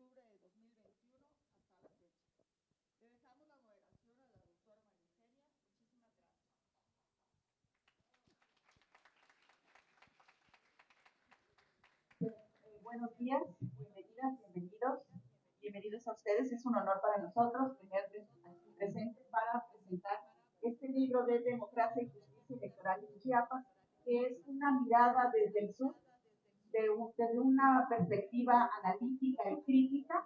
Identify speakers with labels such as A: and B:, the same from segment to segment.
A: octubre de 2021 hasta la fecha. Le dejamos la moderación a la doctora Maricenia. Muchísimas gracias.
B: Buenos días, bienvenidas, bienvenidos a ustedes. Es un honor para nosotros tenerles aquí presentes para presentar este libro de Democracia y Justicia Electoral en Chiapas, que es una mirada desde el sur, desde una perspectiva analítica y crítica,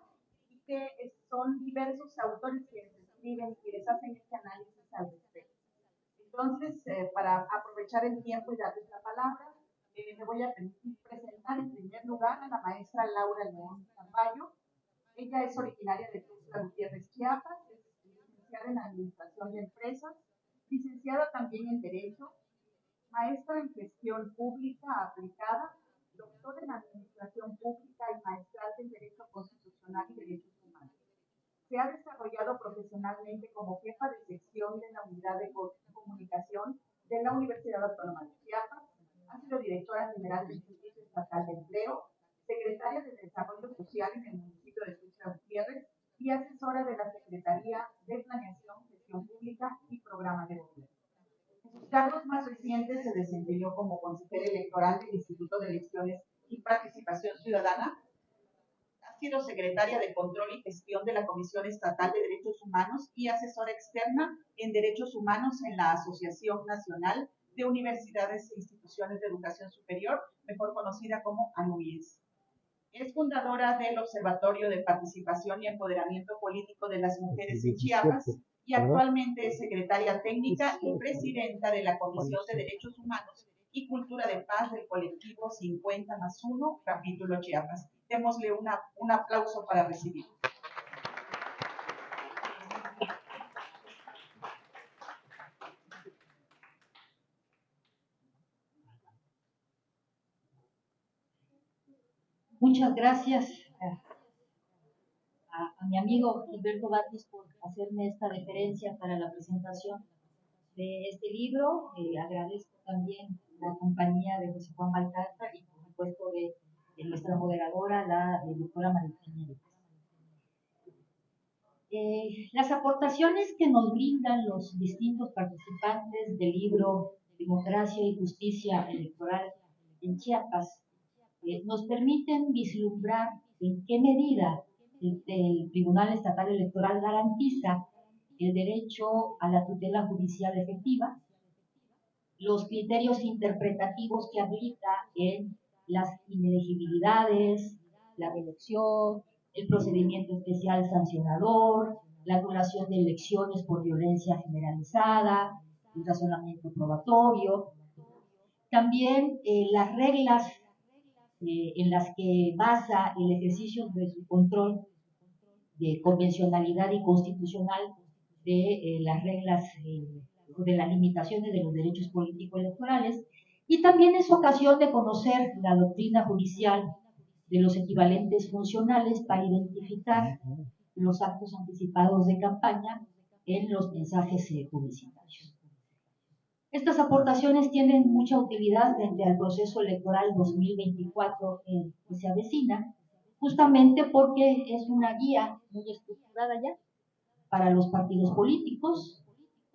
B: y que son diversos autores quienes escriben y les hacen este análisis al respecto. Entonces, para aprovechar el tiempo y darles la palabra, me voy a permitir presentar en primer lugar a la maestra Laura León Carballo. Ella es originaria de Tuxtla Gutiérrez, Chiapas, es licenciada en Administración de Empresas, licenciada también en Derecho, maestra en Gestión Pública Aplicada, doctora en Administración Pública y maestrante en Derecho Constitucional y Derechos Humanos. Se ha desarrollado profesionalmente como jefa de sección de la Unidad de Comunicación de la Universidad Autónoma de Chiapas, ha sido directora general del Instituto Estatal de Empleo, secretaria de Desarrollo Social en el municipio de Tuxtla Gutiérrez y asesora de la Secretaría de Planeación, Gestión Pública y Programa de Gobierno. En sus cargos más recientes se desempeñó como consejera electoral del Instituto de Elecciones y Participación Ciudadana. Ha sido secretaria de Control y Gestión de la Comisión Estatal de Derechos Humanos y asesora externa en Derechos Humanos en la Asociación Nacional de Universidades e Instituciones de Educación Superior, mejor conocida como ANUIES. Es fundadora del Observatorio de Participación y Empoderamiento Político de las Mujeres en Chiapas y actualmente es secretaria técnica y presidenta de la Comisión de Derechos Humanos y Cultura de Paz del colectivo 50+1, capítulo Chiapas. Démosle un aplauso para recibir.
C: Muchas gracias a mi amigo Gilberto Batis por hacerme esta deferencia para la presentación de este libro. Agradezco también la compañía de José Juan Balcázar y por supuesto de nuestra moderadora, la doctora Maricenia. Las aportaciones que nos brindan los distintos participantes del libro Democracia y Justicia Electoral en Chiapas nos permiten vislumbrar en qué medida el Tribunal Estatal Electoral garantiza el derecho a la tutela judicial efectiva, los criterios interpretativos que aplica en las inelegibilidades, la reelección, el procedimiento especial sancionador, la anulación de elecciones por violencia generalizada, el razonamiento probatorio, también las reglas en las que basa el ejercicio de su control de convencionalidad y constitucional de las reglas de las limitaciones de los derechos político-electorales, y también es ocasión de conocer la doctrina judicial de los equivalentes funcionales para identificar los actos anticipados de campaña en los mensajes publicitarios. Estas aportaciones tienen mucha utilidad frente al proceso electoral 2024 que se avecina, justamente porque es una guía muy estructurada ya para los partidos políticos,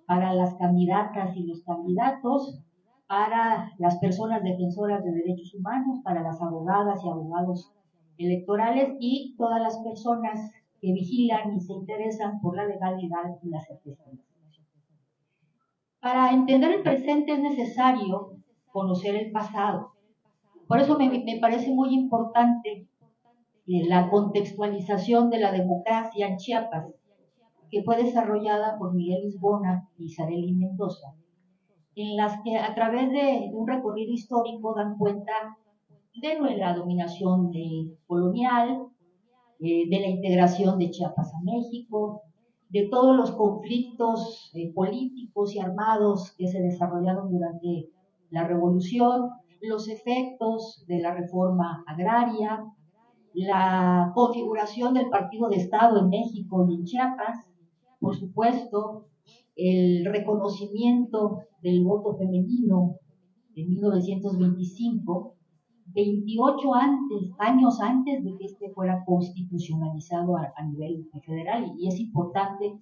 C: para las candidatas y los candidatos, para las personas defensoras de derechos humanos, para las abogadas y abogados electorales y todas las personas que vigilan y se interesan por la legalidad y la certeza. Para entender el presente es necesario conocer el pasado. Por eso me parece muy importante la contextualización de la democracia en Chiapas, que fue desarrollada por Miguel Lisbona y Sareli Mendoza, en las que a través de un recorrido histórico dan cuenta de la dominación colonial, de la integración de Chiapas a México, de todos los conflictos políticos y armados que se desarrollaron durante la Revolución, los efectos de la reforma agraria, la configuración del Partido de Estado en México y en Chiapas, por supuesto, el reconocimiento del voto femenino en 1925 28 años antes de que este fuera constitucionalizado a nivel federal, y es importante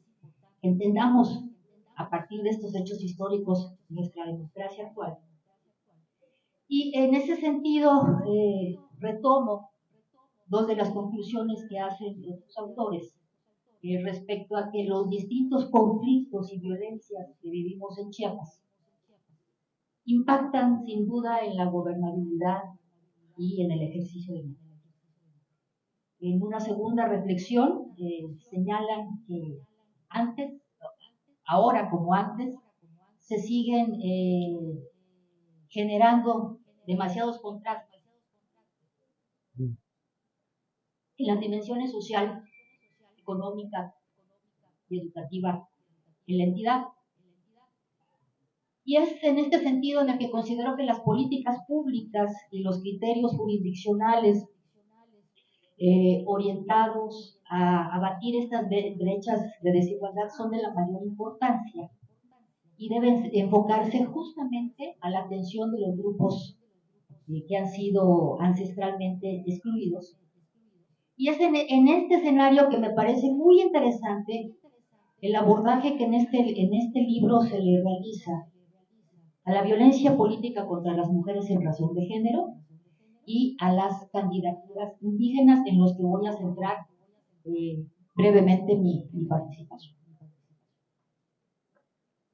C: que entendamos a partir de estos hechos históricos nuestra democracia actual. Y en ese sentido retomo dos de las conclusiones que hacen los autores respecto a que los distintos conflictos y violencias que vivimos en Chiapas impactan sin duda en la gobernabilidad y en el ejercicio de vida. En una segunda reflexión señalan que antes, ahora como antes, se siguen generando demasiados contrastes en las dimensiones social, económica y educativa en la entidad. Y es en este sentido en el que considero que las políticas públicas y los criterios jurisdiccionales orientados a abatir estas brechas de desigualdad son de la mayor importancia y deben enfocarse justamente a la atención de los grupos que han sido ancestralmente excluidos. Y es en este escenario que me parece muy interesante el abordaje que en este libro se le realiza a la violencia política contra las mujeres en razón de género y a las candidaturas indígenas, en los que voy a centrar brevemente mi participación.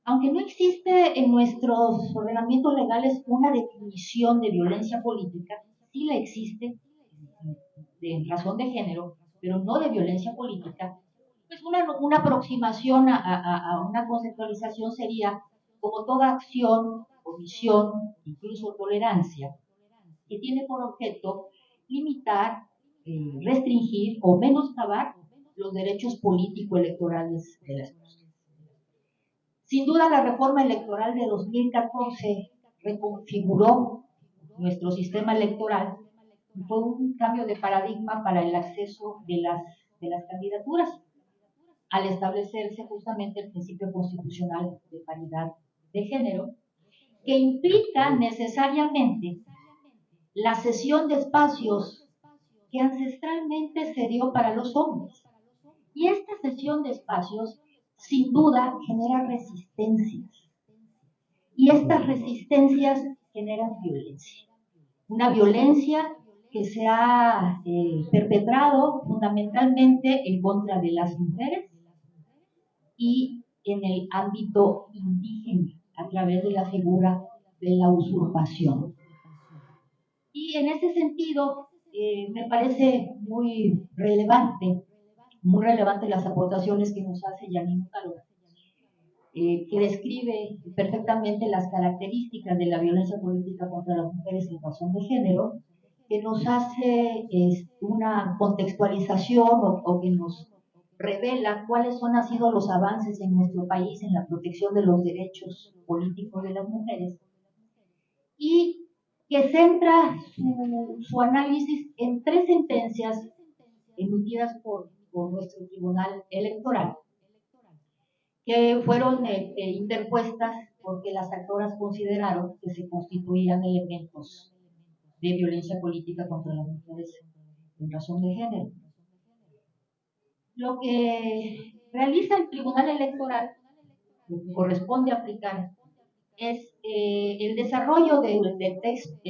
C: Aunque no existe en nuestros ordenamientos legales una definición de violencia política, sí la existe de razón de género, pero no de violencia política, pues una aproximación a una conceptualización sería como toda acción, omisión, incluso tolerancia, que tiene por objeto limitar, restringir o menoscabar los derechos político-electorales de las personas. Sin duda, la reforma electoral de 2014 reconfiguró nuestro sistema electoral y fue un cambio de paradigma para el acceso de las candidaturas, al establecerse justamente el principio constitucional de paridad de género, que implica necesariamente la cesión de espacios que ancestralmente se dio para los hombres. Y esta cesión de espacios, sin duda, genera resistencias. Y estas resistencias generan violencia. Una violencia que se ha perpetrado fundamentalmente en contra de las mujeres y en el ámbito indígena, a través de la figura de la usurpación. Y en ese sentido, me parece muy relevante las aportaciones que nos hace Janine Calora, que describe perfectamente las características de la violencia política contra las mujeres en razón de género, que nos hace una contextualización o que nos revela cuáles han sido los avances en nuestro país en la protección de los derechos políticos de las mujeres, y que centra su análisis en 3 sentencias emitidas por nuestro Tribunal Electoral, que fueron interpuestas porque las actoras consideraron que se constituían elementos de violencia política contra las mujeres en razón de género. Lo que realiza el Tribunal Electoral, lo que corresponde aplicar, es el desarrollo del test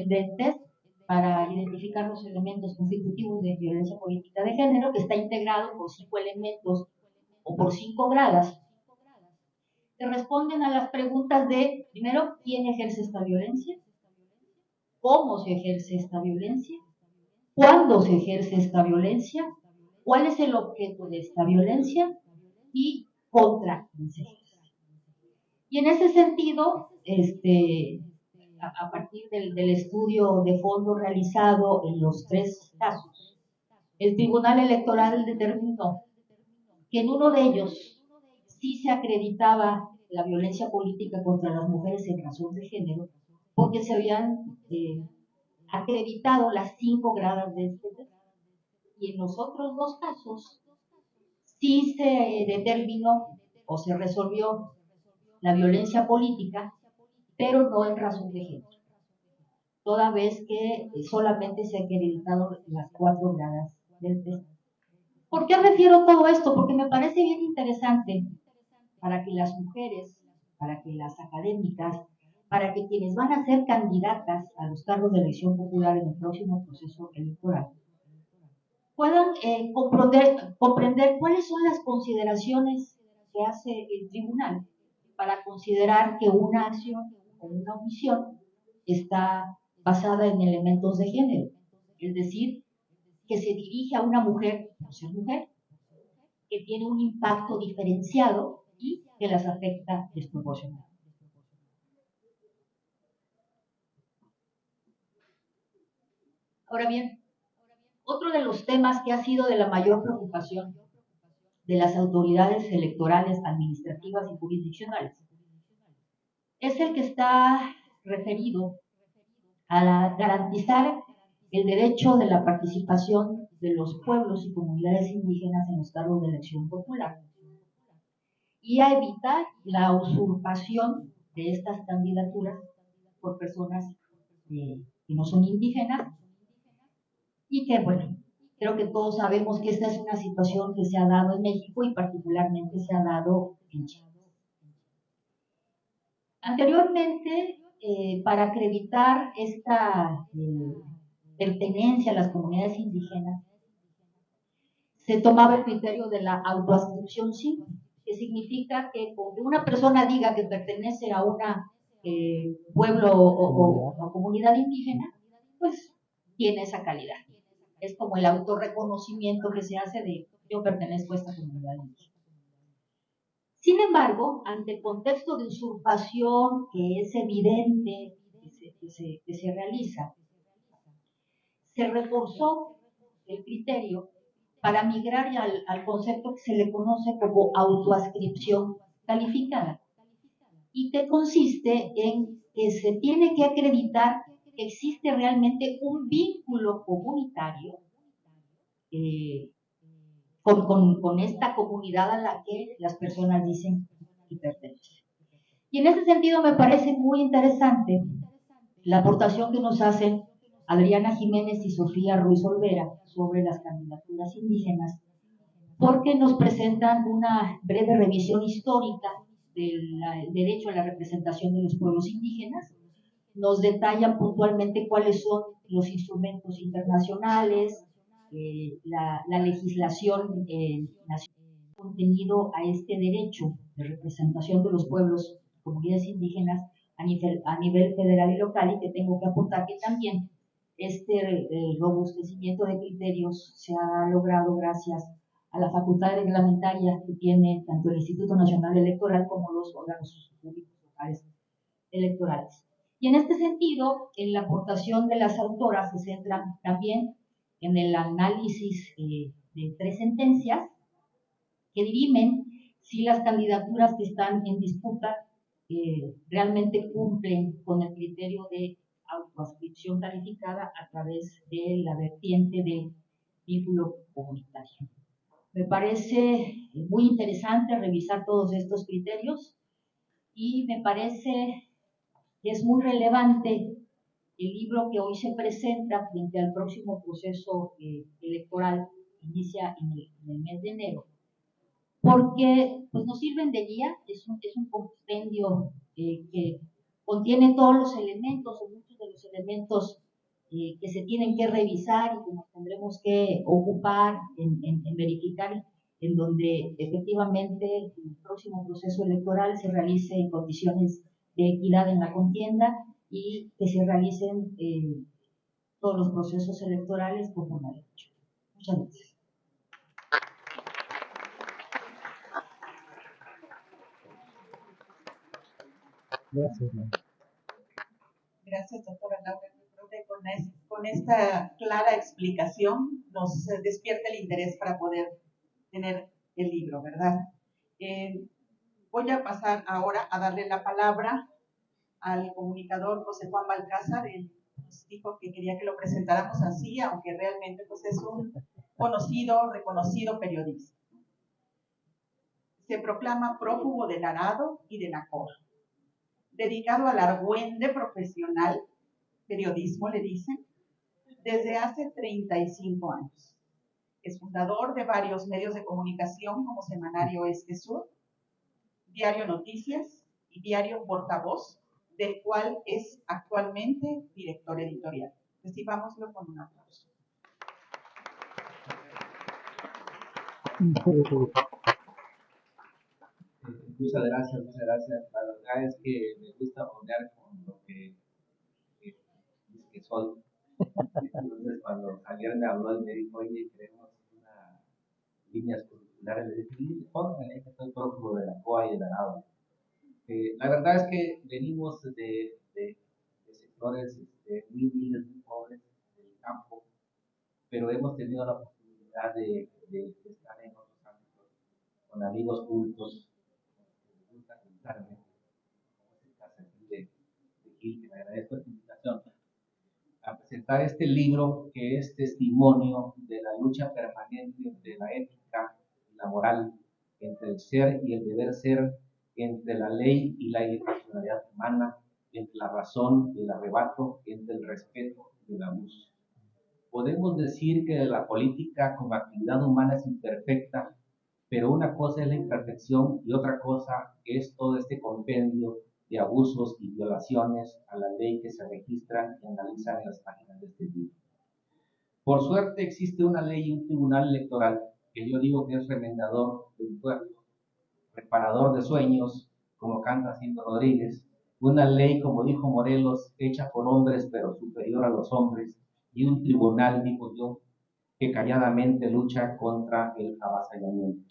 C: para identificar los elementos constitutivos de violencia política de género, que está integrado por 5 elementos o por 5 gradas, que responden a las preguntas de, primero, ¿quién ejerce esta violencia? ¿Cómo se ejerce esta violencia? ¿Cuándo se ejerce esta violencia? ¿Cuál es el objeto de esta violencia? ¿Y contra quién se ejerce? Y en ese sentido, a partir del estudio de fondo realizado en los 3 casos, el Tribunal Electoral determinó que en uno de ellos sí se acreditaba la violencia política contra las mujeres en razón de género, porque se habían acreditado las 5 gradas de este test. Y en los otros 2 casos sí se determinó o se resolvió la violencia política, pero no en razón de género. toda vez que solamente se ha acreditado las 4 gradas del test. ¿Por qué refiero todo esto? Porque me parece bien interesante para que las mujeres, para que las académicas, para que quienes van a ser candidatas a los cargos de elección popular en el próximo proceso electoral, puedan comprender cuáles son las consideraciones que hace el tribunal para considerar que una acción o una omisión está basada en elementos de género, es decir, que se dirige a una mujer por ser mujer, que tiene un impacto diferenciado y que las afecta desproporcionadamente. Ahora bien, otro de los temas que ha sido de la mayor preocupación de las autoridades electorales, administrativas y jurisdiccionales es el que está referido a garantizar el derecho de la participación de los pueblos y comunidades indígenas en los cargos de elección popular y a evitar la usurpación de estas candidaturas por personas que no son indígenas y que, bueno, creo que todos sabemos que esta es una situación que se ha dado en México y particularmente se ha dado en Chile. Anteriormente, para acreditar esta pertenencia a las comunidades indígenas, se tomaba el criterio de la autoascripción simple, que significa que cuando una persona diga que pertenece a una pueblo o comunidad indígena, pues tiene esa calidad. Es como el autorreconocimiento que se hace de yo pertenezco a esta comunidad indígena. Sin embargo, ante el contexto de usurpación que es evidente que se realiza, se reforzó el criterio para migrar al concepto que se le conoce como autoascripción calificada y que consiste en que se tiene que acreditar que existe realmente un vínculo comunitario con esta comunidad a la que las personas dicen que pertenecen. Y en ese sentido me parece muy interesante la aportación que nos hacen Adriana Jiménez y Sofía Ruiz Olvera sobre las candidaturas indígenas, porque nos presentan una breve revisión histórica del derecho a la representación de los pueblos indígenas, nos detallan puntualmente cuáles son los instrumentos internacionales, la legislación nacional contenido a este derecho de representación de los pueblos, comunidades indígenas a nivel federal y local, y que tengo que apuntar que también este robustecimiento de criterios se ha logrado gracias a la facultad reglamentaria que tiene tanto el Instituto Nacional Electoral como los órganos públicos locales electorales. Y en este sentido, en la aportación de las autoras se centra también en el análisis de 3 sentencias que dirimen si las candidaturas que están en disputa realmente cumplen con el criterio de autoascripción calificada a través de la vertiente del vínculo comunitario. Me parece muy interesante revisar todos estos criterios y me parece que es muy relevante el libro que hoy se presenta frente al próximo proceso electoral que inicia en el mes de enero, porque pues, nos sirven de guía, es un compendio que contiene todos los elementos o muchos de los elementos que se tienen que revisar y que nos tendremos que ocupar en verificar en donde efectivamente el próximo proceso electoral se realice en condiciones de equidad en la contienda y que se realicen todos los procesos electorales conforme a derecho. Muchas gracias.
D: Gracias,
B: Gracias, doctora Laura. Creo que con esta clara explicación nos despierta el interés para poder tener el libro, ¿verdad? Voy a pasar ahora a darle la palabra al comunicador José Juan Balcázar. Él nos dijo que quería que lo presentáramos así, aunque realmente pues, es un conocido, reconocido periodista. Se proclama prófugo del arado y del acor, dedicado al argüende profesional, periodismo, le dicen, desde hace 35 años. Es fundador de varios medios de comunicación como Semanario Este Sur, Diario Noticias y Diario Portavoz, del cual es actualmente director editorial. Recibámoslo con un aplauso.
E: Muchas gracias, muchas gracias. La verdad es que me gusta bromear con lo que dice que soy. Entonces, cuando Javier me habló y me dijo, oye, queremos unas líneas curriculares, le dije, sí, póngale, que soy prófugo de la COA y de la NAVA. La verdad es que venimos de sectores muy humildes, muy pobres, del campo, pero hemos tenido la posibilidad de estar en otros ámbitos, con amigos cultos, que me gusta contarme, como es el caso aquí de Gil, que me agradezco esta invitación, a presentar este libro que es testimonio de la lucha permanente entre la ética y la moral, entre el ser y el deber ser, entre la ley y la irracionalidad humana, entre la razón y el arrebato, entre el respeto y el abuso. Podemos decir que la política como actividad humana es imperfecta, pero una cosa es la imperfección y otra cosa es todo este compendio de abusos y violaciones a la ley que se registran y analizan en las páginas de este libro. Por suerte existe una ley y un tribunal electoral que yo digo que es remendador del pueblo, reparador de sueños, como canta Cinto Rodríguez, una ley, como dijo Morelos, hecha por hombres pero superior a los hombres, y un tribunal, digo yo, que calladamente lucha contra el avasallamiento.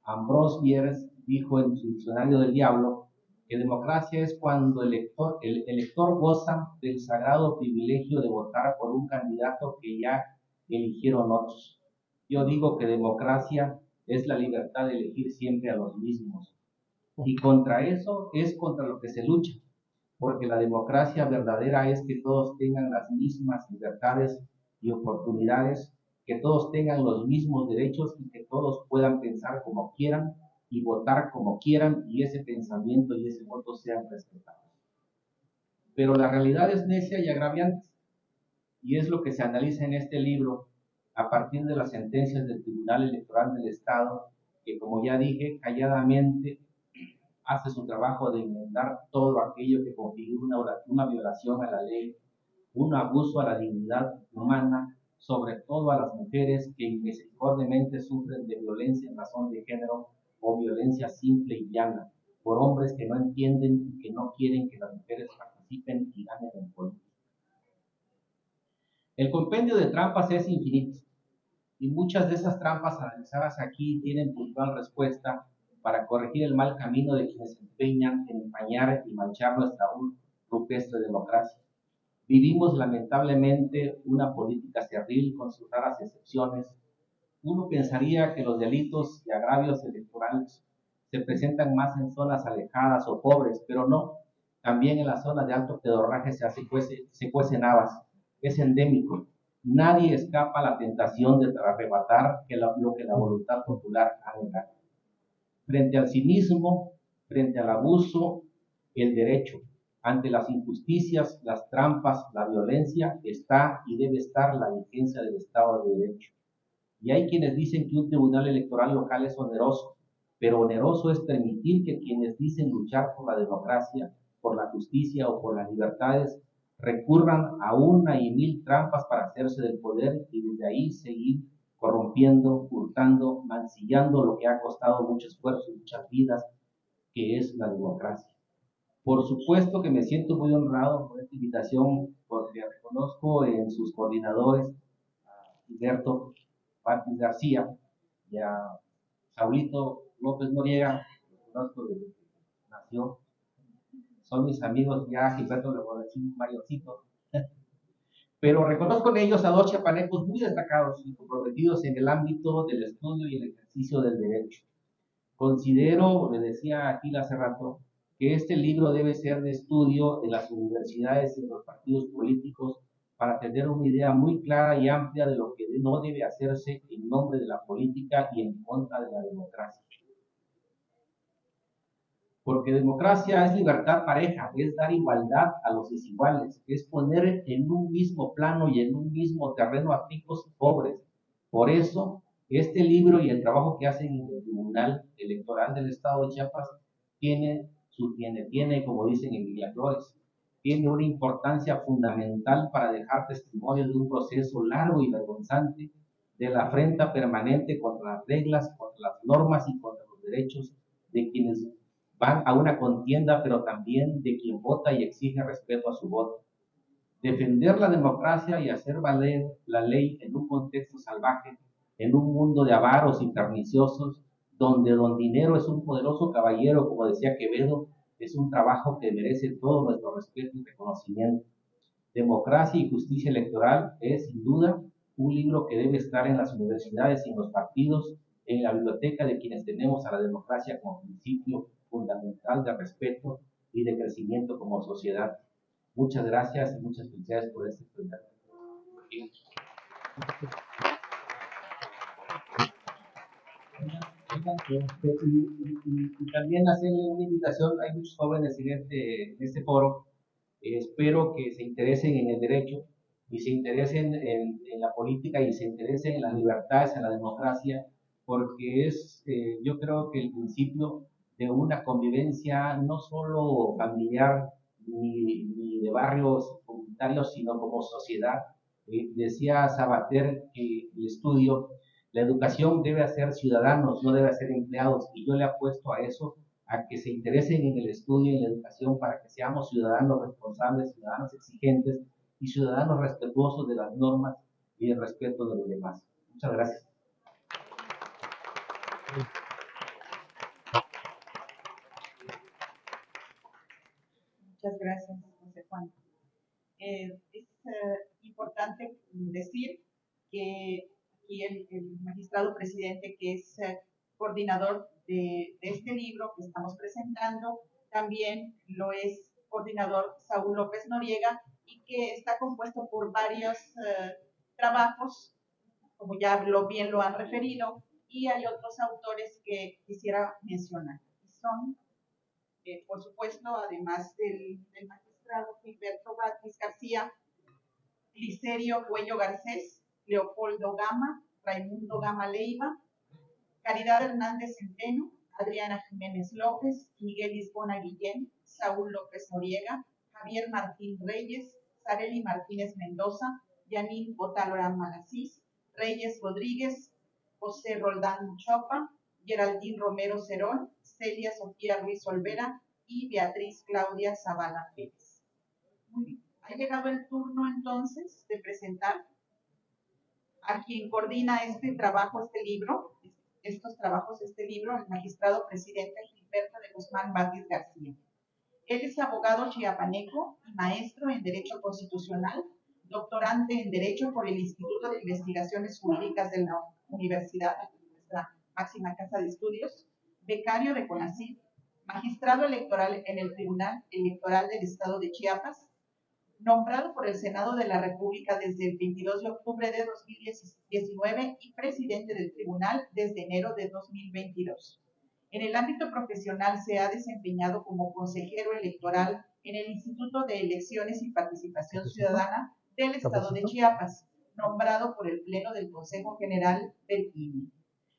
E: Ambrose Bierce dijo en su Diccionario del Diablo que democracia es cuando el elector goza del sagrado privilegio de votar por un candidato que ya eligieron otros. Yo digo que democracia es la libertad de elegir siempre a los mismos. Y contra eso es contra lo que se lucha, porque la democracia verdadera es que todos tengan las mismas libertades y oportunidades, que todos tengan los mismos derechos y que todos puedan pensar como quieran y votar como quieran y ese pensamiento y ese voto sean respetados. Pero la realidad es necia y agraviante y es lo que se analiza en este libro a partir de las sentencias del Tribunal Electoral del Estado, que como ya dije, calladamente hace su trabajo de enmendar todo aquello que configura una violación a la ley, un abuso a la dignidad humana, sobre todo a las mujeres que misericordiamente sufren de violencia en razón de género o violencia simple y llana, por hombres que no entienden y que no quieren que las mujeres participen y ganen en política. El compendio de trampas es infinito y muchas de esas trampas analizadas aquí tienen puntual respuesta para corregir el mal camino de quienes se empeñan en empañar y manchar nuestra rupestre democracia. Vivimos lamentablemente una política servil con sus raras excepciones. Uno pensaría que los delitos y agravios electorales se presentan más en zonas alejadas o pobres, pero no. También en las zonas de alto pedorraje se cuecen habas. Es endémico. Nadie escapa a la tentación de arrebatar lo que la voluntad popular ha negado. Frente al cinismo, frente al abuso, el derecho. Ante las injusticias, las trampas, la violencia, está y debe estar la vigencia del Estado de Derecho. Y hay quienes dicen que un tribunal electoral local es oneroso, pero oneroso es permitir que quienes dicen luchar por la democracia, por la justicia o por las libertades, recurran a una y mil trampas para hacerse del poder y desde ahí seguir corrompiendo, hurtando, mancillando lo que ha costado mucho esfuerzo y muchas vidas, que es la democracia. Por supuesto que me siento muy honrado por esta invitación, porque reconozco en sus coordinadores a Gilberto Párez García y a Saulito López Noriega, que conozco desde que nació. Son mis amigos, ya Gilberto le voy a decir mayorcito, pero reconozco en ellos a dos chiapanecos muy destacados y comprometidos en el ámbito del estudio y el ejercicio del derecho. Considero, le decía aquí hace rato, que este libro debe ser de estudio en las universidades y en los partidos políticos para tener una idea muy clara y amplia de lo que no debe hacerse en nombre de la política y en contra de la democracia. Porque democracia es libertad pareja, es dar igualdad a los desiguales, es poner en un mismo plano y en un mismo terreno a ricos y pobres. Por eso, este libro y el trabajo que hacen en el Tribunal Electoral del Estado de Chiapas tiene, como dicen en Miraflores, tiene una importancia fundamental para dejar testimonio de un proceso largo y vergonzante de la afrenta permanente contra las reglas, contra las normas y contra los derechos de quienes van a una contienda, pero también de quien vota y exige respeto a su voto. Defender la democracia y hacer valer la ley en un contexto salvaje, en un mundo de avaros y perniciosos, donde don dinero es un poderoso caballero, como decía Quevedo, es un trabajo que merece todo nuestro respeto y reconocimiento. Democracia y justicia electoral es, sin duda, un libro que debe estar en las universidades y en los partidos, en la biblioteca de quienes tenemos a la democracia como principio fundamental de respeto y de crecimiento como sociedad. Muchas gracias y muchas felicidades por este programa. Y también hacerle una invitación, hay muchos jóvenes en este foro, espero que se interesen en el derecho y se interesen en la política y se interesen en las libertades, en la democracia, porque es, yo creo que el principio de una convivencia no solo familiar ni de barrios comunitarios, sino como sociedad. Decía Sabater que el estudio, la educación debe hacer ciudadanos, no debe hacer empleados, y yo le apuesto a eso, a que se interesen en el estudio y en la educación para que seamos ciudadanos responsables, ciudadanos exigentes y ciudadanos respetuosos de las normas y del respeto de los demás. Muchas gracias.
B: Muchas gracias, José Juan. Es importante decir que aquí el magistrado presidente, que es coordinador de este libro que estamos presentando, también lo es coordinador Saúl López Noriega, y que está compuesto por varios trabajos, como ya bien lo han referido, y hay otros autores que quisiera mencionar. Son, por supuesto, además del magistrado Gilberto Vázquez García, Licerio Cuello Garcés, Leopoldo Gama, Raimundo Gama Leiva, Caridad Hernández Centeno, Adriana Jiménez López, Miguel Lisbona Guillén, Saúl López Noriega, Javier Martín Reyes, Sareli Martínez Mendoza, Yanín Otálora Malasís, Reyes Rodríguez, José Roldán Chopa, Geraldín Romero Cerón, Celia Sofía Ruiz Olvera y Beatriz Claudia Zavala Pérez. Muy bien. Ha llegado el turno entonces de presentar a quien coordina este trabajo, este libro, el magistrado presidente Gilberto de Guzmán Vázquez García. Él es abogado chiapaneco y maestro en Derecho Constitucional, doctorante en Derecho por el Instituto de Investigaciones Jurídicas de la Universidad, nuestra máxima casa de estudios, becario de CONACYT, magistrado electoral en el Tribunal Electoral del Estado de Chiapas, nombrado por el Senado de la República desde el 22 de octubre de 2019 y presidente del tribunal desde enero de 2022. En el ámbito profesional se ha desempeñado como consejero electoral en el Instituto de Elecciones y Participación Ciudadana del Estado de Chiapas, nombrado por el Pleno del Consejo General del INE.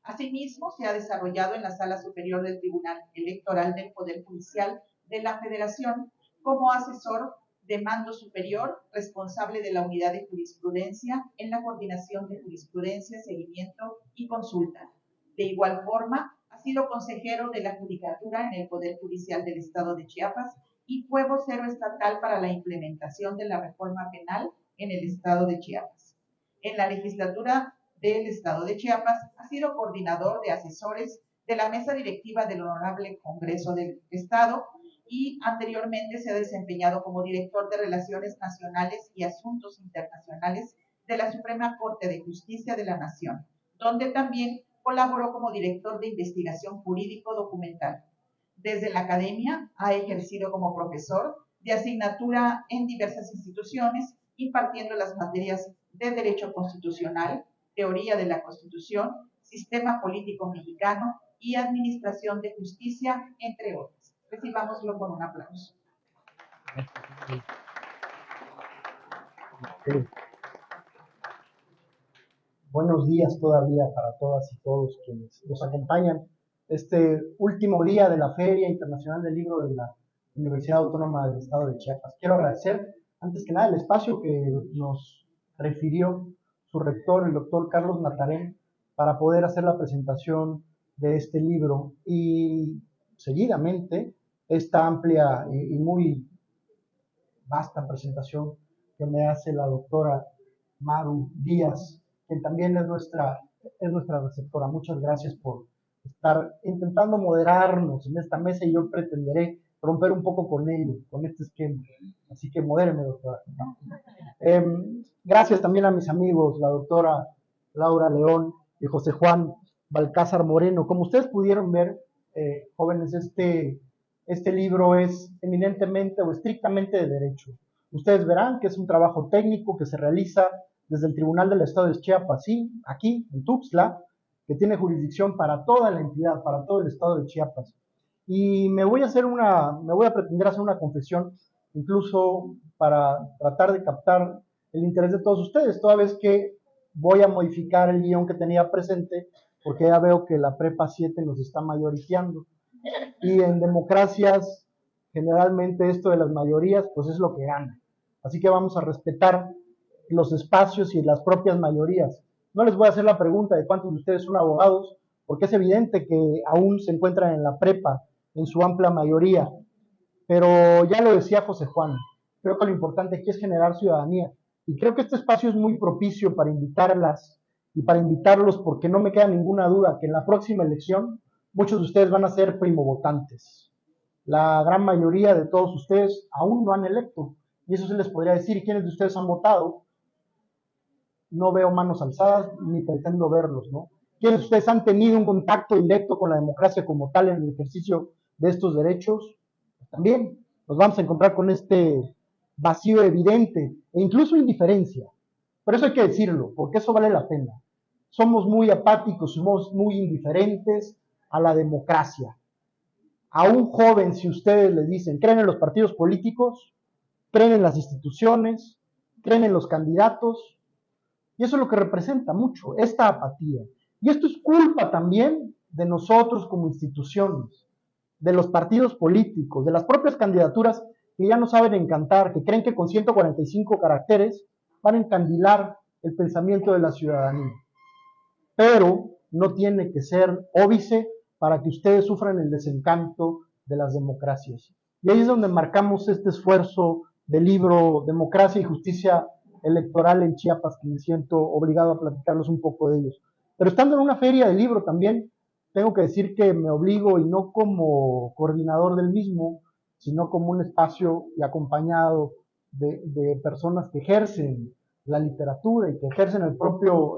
B: Asimismo, se ha desarrollado en la Sala Superior del Tribunal Electoral del Poder Judicial de la Federación como asesor de mando superior, responsable de la unidad de jurisprudencia en la coordinación de jurisprudencia, seguimiento y consulta. De igual forma, ha sido consejero de la Judicatura en el Poder Judicial del Estado de Chiapas y fue vocero estatal para la implementación de la reforma penal en el Estado de Chiapas. En la legislatura del Estado de Chiapas ha sido coordinador de asesores de la mesa directiva del Honorable Congreso del Estado, y anteriormente se ha desempeñado como director de Relaciones Nacionales y Asuntos Internacionales de la Suprema Corte de Justicia de la Nación, donde también colaboró como director de investigación jurídico-documental. Desde la academia ha ejercido como profesor de asignatura en diversas instituciones, impartiendo las materias de Derecho Constitucional, Teoría de la Constitución, Sistema Político Mexicano y Administración de Justicia, entre otras. Recibámoslo con un aplauso.
D: Sí. Buenos días todavía para todas y todos quienes nos acompañan. Este último día de la Feria Internacional del Libro de la Universidad Autónoma del Estado de Chiapas. Quiero agradecer, antes que nada, el espacio que nos refirió su rector, el doctor Carlos Matarén, para poder hacer la presentación de este libro y seguidamente esta amplia y muy vasta presentación que me hace la doctora Maru Díaz, quien también es nuestra receptora. Muchas gracias por estar intentando moderarnos en esta mesa y yo pretenderé romper un poco con ello, con este esquema. Así que modéreme, doctora. Gracias también a mis amigos, la doctora Laura León y José Juan Balcázar Moreno. Como ustedes pudieron ver, jóvenes, este libro es eminentemente o estrictamente de derecho. Ustedes verán que es un trabajo técnico que se realiza desde el Tribunal del Estado de Chiapas, sí, aquí en Tuxtla, que tiene jurisdicción para toda la entidad, para todo el estado de Chiapas. Y me voy a pretender hacer una confesión, incluso para tratar de captar el interés de todos ustedes, toda vez que voy a modificar el guión que tenía presente, porque ya veo que la Prepa 7 nos está mayoriteando. Y en democracias, generalmente esto de las mayorías, pues es lo que gana. Así que vamos a respetar los espacios y las propias mayorías. No les voy a hacer la pregunta de cuántos de ustedes son abogados, porque es evidente que aún se encuentran en la prepa, en su amplia mayoría. Pero ya lo decía José Juan, creo que lo importante aquí es generar ciudadanía. Y creo que este espacio es muy propicio para invitarlas y para invitarlos, porque no me queda ninguna duda que en la próxima elección muchos de ustedes van a ser primovotantes. La gran mayoría de todos ustedes aún no han electo, y eso se les podría decir. ¿Y quiénes de ustedes han votado? No veo manos alzadas, ni pretendo verlos, ¿no? ¿Quiénes de ustedes han tenido un contacto directo con la democracia como tal en el ejercicio de estos derechos? Pues también nos vamos a encontrar con este vacío evidente e incluso indiferencia. Pero eso hay que decirlo, porque eso vale la pena. Somos muy apáticos, somos muy indiferentes a la democracia. A un joven, si ustedes le dicen, ¿creen en los partidos políticos? ¿Creen en las instituciones? ¿Creen en los candidatos? Y eso es lo que representa mucho, esta apatía. Y esto es culpa también de nosotros como instituciones, de los partidos políticos, de las propias candidaturas que ya no saben encantar, que creen que con 145 caracteres van a encandilar el pensamiento de la ciudadanía. Pero no tiene que ser óbice para que ustedes sufran el desencanto de las democracias. Y ahí es donde marcamos este esfuerzo del libro Democracia y Justicia Electoral en Chiapas, que me siento obligado a platicarles un poco de ellos. Pero estando en una feria de libro también, tengo que decir que me obligo, y no como coordinador del mismo, sino como un espacio y acompañado de personas que ejercen la literatura y que ejercen el propio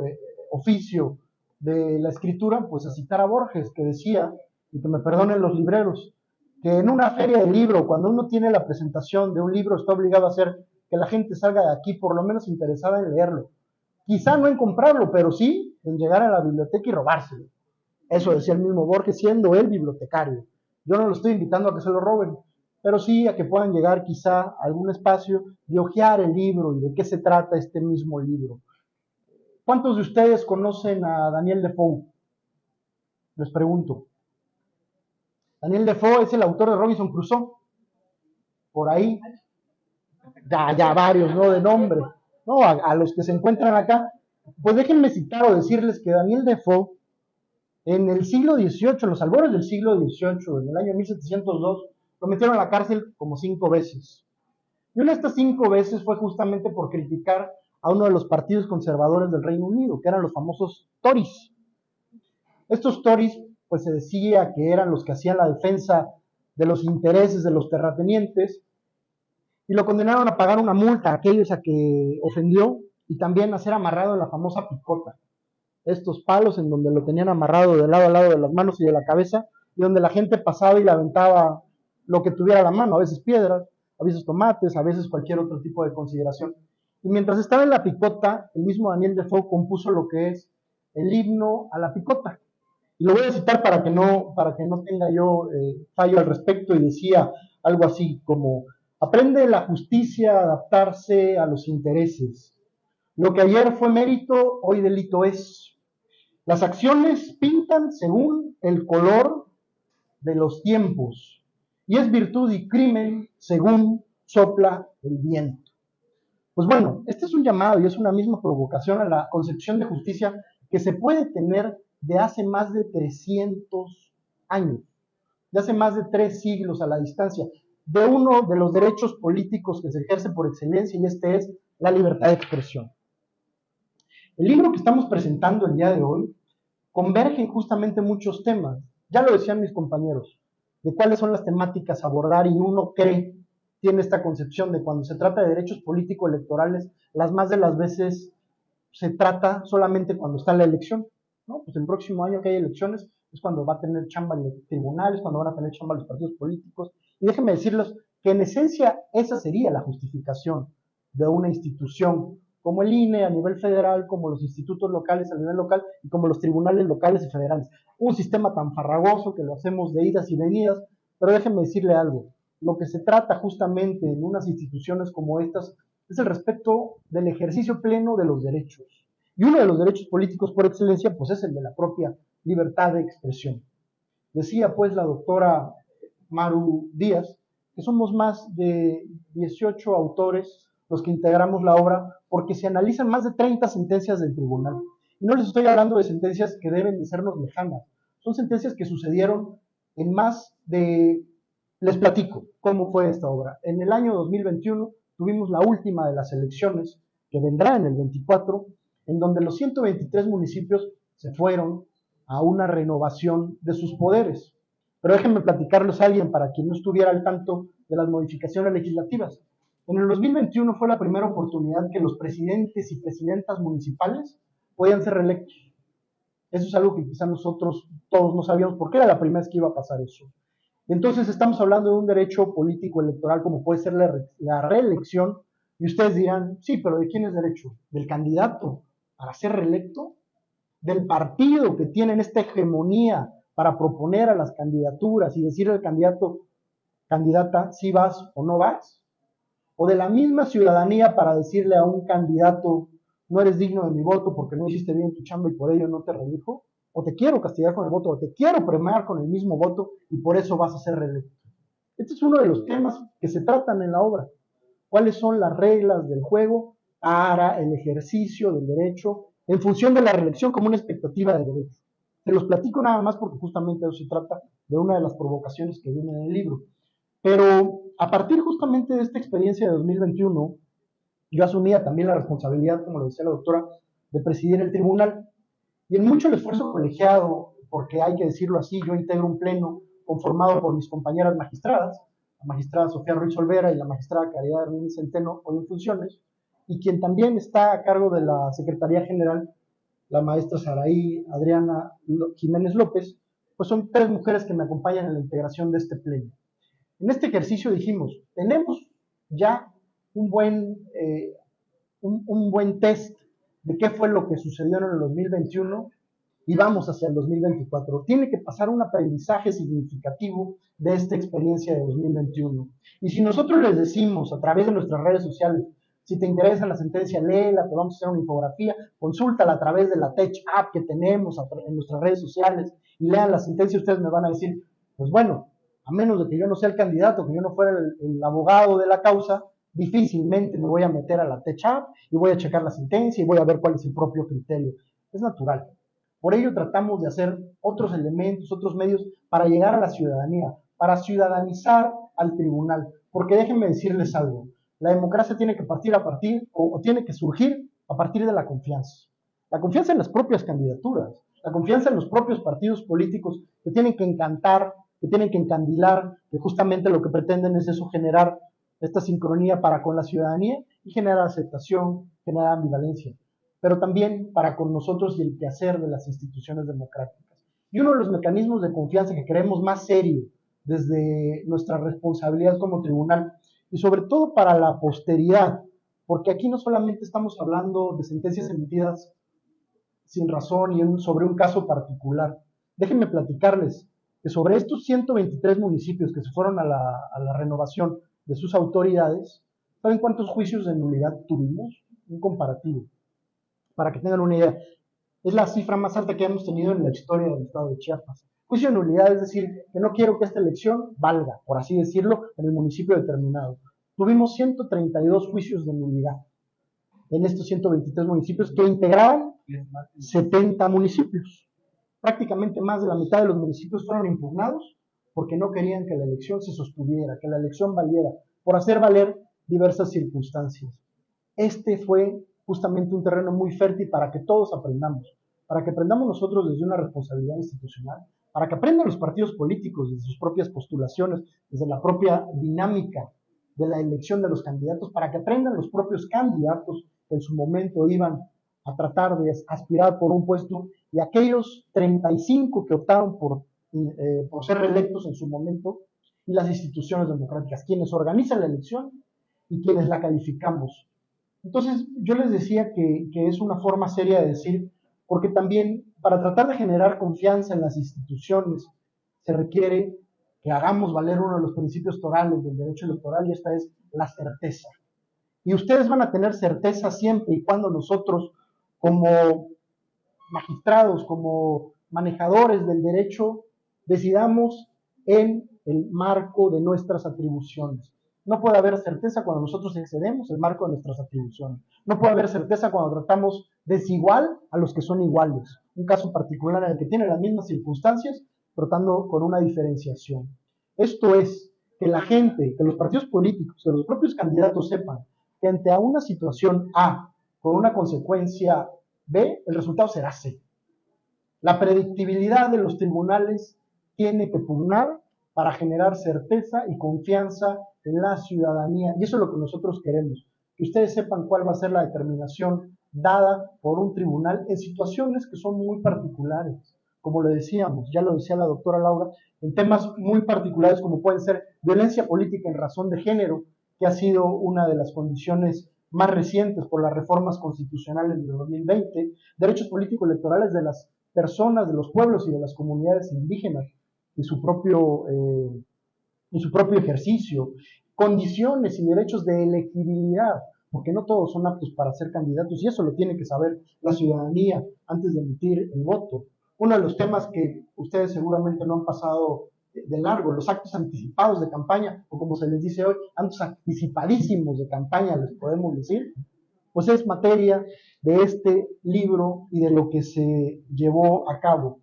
D: oficio de la escritura, pues a citar a Borges, que decía, y que me perdonen los libreros, que en una feria de libro, cuando uno tiene la presentación de un libro, está obligado a hacer que la gente salga de aquí por lo menos interesada en leerlo. Quizá no en comprarlo, pero sí en llegar a la biblioteca y robárselo. Eso decía el mismo Borges, siendo él bibliotecario. Yo no lo estoy invitando a que se lo roben, pero sí a que puedan llegar quizá a algún espacio y hojear el libro y de qué se trata este mismo libro. ¿Cuántos de ustedes conocen a Daniel Defoe? Les pregunto. Daniel Defoe es el autor de Robinson Crusoe. Por ahí, ya varios, ¿no? De nombre. No, a los que se encuentran acá, pues déjenme citar o decirles que Daniel Defoe, en el siglo XVIII, en los albores del siglo XVIII, en el año 1702, lo metieron a la cárcel como 5 veces. Y una de estas 5 veces fue justamente por criticar a uno de los partidos conservadores del Reino Unido, que eran los famosos Tories. Estos Tories, pues se decía que eran los que hacían la defensa de los intereses de los terratenientes, y lo condenaron a pagar una multa a aquellos a que ofendió, y también a ser amarrado en la famosa picota. Estos palos en donde lo tenían amarrado de lado a lado de las manos y de la cabeza, y donde la gente pasaba y le aventaba lo que tuviera a la mano, a veces piedras, a veces tomates, a veces cualquier otro tipo de consideración. Y mientras estaba en la picota, el mismo Daniel Defoe compuso lo que es el himno a la picota. Y lo voy a citar para que no tenga yo fallo al respecto, y decía algo así como: aprende la justicia a adaptarse a los intereses. Lo que ayer fue mérito, hoy delito es. Las acciones pintan según el color de los tiempos, y es virtud y crimen según sopla el viento. Pues bueno, este es un llamado y es una misma provocación a la concepción de justicia que se puede tener de hace más de 300 años, de hace más de 3 siglos a la distancia, de uno de los derechos políticos que se ejerce por excelencia, y este es la libertad de expresión. El libro que estamos presentando el día de hoy converge en justamente muchos temas. Ya lo decían mis compañeros, de cuáles son las temáticas a abordar, y uno tiene esta concepción de cuando se trata de derechos político-electorales, las más de las veces se trata solamente cuando está la elección, ¿no? Pues el próximo año que hay elecciones es cuando va a tener chamba los tribunales, cuando van a tener chamba los partidos políticos, y déjenme decirles que en esencia esa sería la justificación de una institución como el INE a nivel federal, como los institutos locales a nivel local y como los tribunales locales y federales. Un sistema tan farragoso que lo hacemos de idas y venidas, pero déjenme decirle algo: lo que se trata justamente en unas instituciones como estas es el respeto del ejercicio pleno de los derechos. Y uno de los derechos políticos por excelencia, pues es el de la propia libertad de expresión. Decía pues la doctora Maru Díaz que somos más de 18 autores los que integramos la obra, porque se analizan más de 30 sentencias del tribunal. Y no les estoy hablando de sentencias que deben de sernos lejanas, son sentencias que sucedieron en más de... Les platico cómo fue esta obra. En el año 2021 tuvimos la última de las elecciones, que vendrá en el 24, en donde los 123 municipios se fueron a una renovación de sus poderes. Pero déjenme platicarles a alguien para quien no estuviera al tanto de las modificaciones legislativas. En el 2021 fue la primera oportunidad que los presidentes y presidentas municipales podían ser reelectos. Eso es algo que quizás nosotros todos no sabíamos, porque era la primera vez que iba a pasar eso. Entonces estamos hablando de un derecho político electoral como puede ser la reelección, y ustedes dirán: sí, pero ¿de quién es derecho? ¿Del candidato para ser reelecto? ¿Del partido que tiene esta hegemonía para proponer a las candidaturas y decirle al candidato, candidata, si vas o no vas? ¿O de la misma ciudadanía para decirle a un candidato, no eres digno de mi voto porque no hiciste bien tu chamba y por ello no te reelijo? ¿O te quiero castigar con el voto, o te quiero premiar con el mismo voto y por eso vas a ser reelecto? Este es uno de los temas que se tratan en la obra. ¿Cuáles son las reglas del juego para el ejercicio del derecho en función de la reelección como una expectativa de derecho? Se los platico nada más porque justamente eso se trata de una de las provocaciones que viene en el libro. Pero a partir justamente de esta experiencia de 2021, yo asumía también la responsabilidad, como lo decía la doctora, de presidir el tribunal. Y en mucho el esfuerzo colegiado, porque hay que decirlo así, yo integro un pleno conformado por mis compañeras magistradas, la magistrada Sofía Ruiz Olvera y la magistrada Caridad Hernández Centeno, hoy en funciones, y quien también está a cargo de la Secretaría General, la maestra Saraí Adriana Jiménez López. Pues son 3 mujeres que me acompañan en la integración de este pleno. En este ejercicio dijimos, tenemos ya un buen test de qué fue lo que sucedió en el 2021 y vamos hacia el 2024. Tiene que pasar un aprendizaje significativo de esta experiencia de 2021. Y si nosotros les decimos a través de nuestras redes sociales, si te interesa la sentencia, léela, te vamos a hacer una infografía, consúltala a través de la Tech App que tenemos en nuestras redes sociales y lean la sentencia, ustedes me van a decir, pues bueno, a menos de que yo no sea el candidato, que yo no fuera el abogado de la causa, difícilmente me voy a meter a la Tech App y voy a checar la sentencia y voy a ver cuál es el propio criterio. Es natural. Por ello tratamos de hacer otros elementos, otros medios para llegar a la ciudadanía, para ciudadanizar al tribunal. Porque déjenme decirles algo, la democracia tiene que tiene que surgir a partir de la confianza. La confianza en las propias candidaturas, la confianza en los propios partidos políticos que tienen que encantar, que tienen que encandilar, que justamente lo que pretenden es eso, generar esta sincronía para con la ciudadanía y generar aceptación, generar ambivalencia, pero también para con nosotros y el quehacer de las instituciones democráticas. Y uno de los mecanismos de confianza que queremos más serio desde nuestra responsabilidad como tribunal y sobre todo para la posteridad, porque aquí no solamente estamos hablando de sentencias emitidas sin razón y sobre un caso particular, Déjenme platicarles que sobre estos 123 municipios que se fueron a la renovación de sus autoridades, ¿saben cuántos juicios de nulidad tuvimos? Un comparativo, para que tengan una idea. Es la cifra más alta que hemos tenido en la historia del estado de Chiapas. Juicio de nulidad, es decir, que no quiero que esta elección valga, por así decirlo, en el municipio determinado. Tuvimos 132 juicios de nulidad en estos 123 municipios que integraban 70 municipios. Prácticamente más de la mitad de los municipios fueron impugnados porque no querían que la elección se sostuviera, que la elección valiera, por hacer valer diversas circunstancias. Este fue justamente un terreno muy fértil para que todos aprendamos, para que aprendamos nosotros desde una responsabilidad institucional, para que aprendan los partidos políticos desde sus propias postulaciones, desde la propia dinámica de la elección de los candidatos, para que aprendan los propios candidatos que en su momento iban a tratar de aspirar por un puesto, y aquellos 35 que optaron por ser reelectos en su momento, y las instituciones democráticas, quienes organizan la elección y quienes la calificamos. Entonces, yo les decía que es una forma seria de decir, porque también para tratar de generar confianza en las instituciones se requiere que hagamos valer uno de los principios torales del derecho electoral, y esta es la certeza. Y ustedes van a tener certeza siempre y cuando nosotros, como magistrados, como manejadores del derecho, decidamos en el marco de nuestras atribuciones. No puede haber certeza cuando nosotros excedemos el marco de nuestras atribuciones. No puede haber certeza cuando tratamos desigual a los que son iguales. Un caso particular en el que tienen las mismas circunstancias, tratando con una diferenciación. Esto es, que la gente, que los partidos políticos, que los propios candidatos sepan que ante a una situación A con una consecuencia B, el resultado será C. La predictibilidad de los tribunales tiene que pugnar para generar certeza y confianza en la ciudadanía, y eso es lo que nosotros queremos, que ustedes sepan cuál va a ser la determinación dada por un tribunal en situaciones que son muy particulares, como lo decíamos, ya lo decía la doctora Laura, en temas muy particulares como pueden ser violencia política en razón de género, que ha sido una de las condiciones más recientes por las reformas constitucionales de 2020, derechos políticos electorales de las personas, de los pueblos y de las comunidades indígenas y su propio ejercicio, condiciones y derechos de elegibilidad, porque no todos son aptos para ser candidatos, y eso lo tiene que saber la ciudadanía antes de emitir el voto. Uno de los temas que ustedes seguramente no han pasado de largo, los actos anticipados de campaña, o como se les dice hoy, actos anticipadísimos de campaña, les podemos decir, pues es materia de este libro y de lo que se llevó a cabo.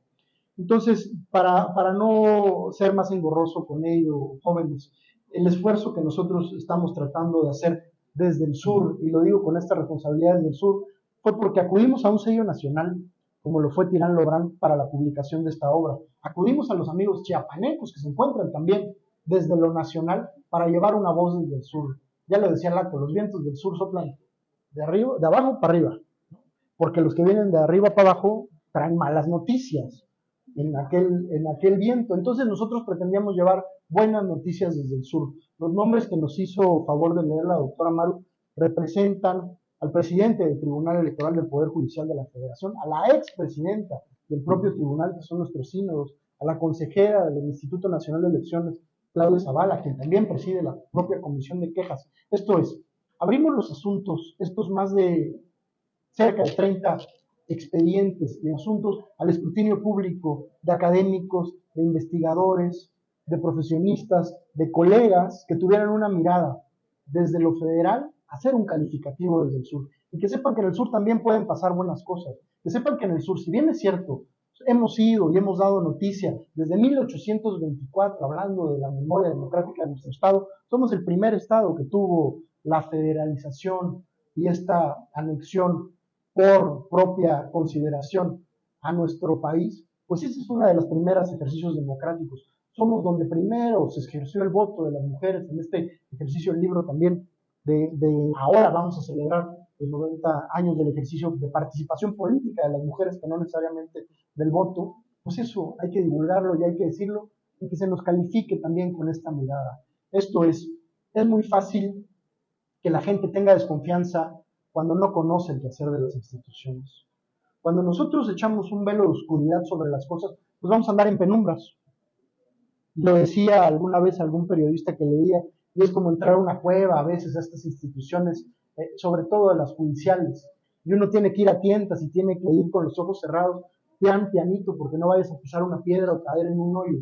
D: Entonces, para no ser más engorroso con ello, jóvenes, el esfuerzo que nosotros estamos tratando de hacer desde el sur, y lo digo con esta responsabilidad desde el sur, fue porque acudimos a un sello nacional, como lo fue Tirán Lobrán, para la publicación de esta obra. Acudimos a los amigos chiapanecos que se encuentran también desde lo nacional para llevar una voz desde el sur. Ya lo decía Laco, los vientos del sur soplan de abajo para arriba, porque los que vienen de arriba para abajo traen malas noticias en aquel viento. Entonces nosotros pretendíamos llevar buenas noticias desde el sur. Los nombres que nos hizo favor de leer la doctora Maru representan al presidente del Tribunal Electoral del Poder Judicial de la Federación, a la expresidenta del propio tribunal, que son nuestros sínodos, a la consejera del Instituto Nacional de Elecciones, Claudia Zavala, quien también preside la propia comisión de quejas. Esto es, abrimos los asuntos, estos más de cerca de 30 expedientes y asuntos, al escrutinio público de académicos, de investigadores, de profesionistas, de colegas que tuvieran una mirada desde lo federal a hacer un calificativo desde el sur, y que sepan que en el sur también pueden pasar buenas cosas, que sepan que en el sur, si bien es cierto, hemos ido y hemos dado noticia desde 1824, hablando de la memoria democrática de nuestro estado, somos el primer estado que tuvo la federalización y esta anexión por propia consideración a nuestro país, pues ese es uno de los primeros ejercicios democráticos. Somos donde primero se ejerció el voto de las mujeres, en este ejercicio del libro también ahora vamos a celebrar los 90 años del ejercicio de participación política de las mujeres, que no necesariamente del voto. Pues eso hay que divulgarlo y hay que decirlo, y que se nos califique también con esta mirada. Esto es muy fácil que la gente tenga desconfianza cuando no conoce el quehacer de las instituciones. Cuando nosotros echamos un velo de oscuridad sobre las cosas, pues vamos a andar en penumbras. Lo decía alguna vez algún periodista que leía, y es como entrar a una cueva a veces a estas instituciones, sobre todo a las judiciales, y uno tiene que ir a tientas y tiene que ir con los ojos cerrados, pianito, porque no vayas a pisar una piedra o caer en un hoyo.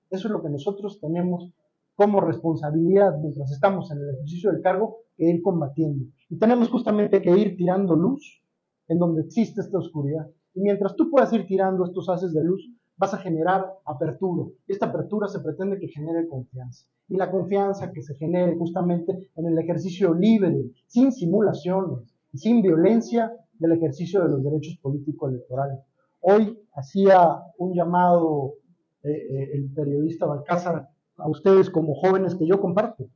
D: Eso es lo que nosotros tenemos como responsabilidad mientras estamos en el ejercicio del cargo, que ir combatiendo. Y tenemos justamente que ir tirando luz en donde existe esta oscuridad. Y mientras tú puedas ir tirando estos haces de luz, vas a generar apertura. Y esta apertura se pretende que genere confianza. Y la confianza que se genere justamente en el ejercicio libre, sin simulaciones y sin violencia del ejercicio de los derechos políticos electorales. Hoy hacía un llamado el periodista Balcázar a ustedes como jóvenes que yo comparto,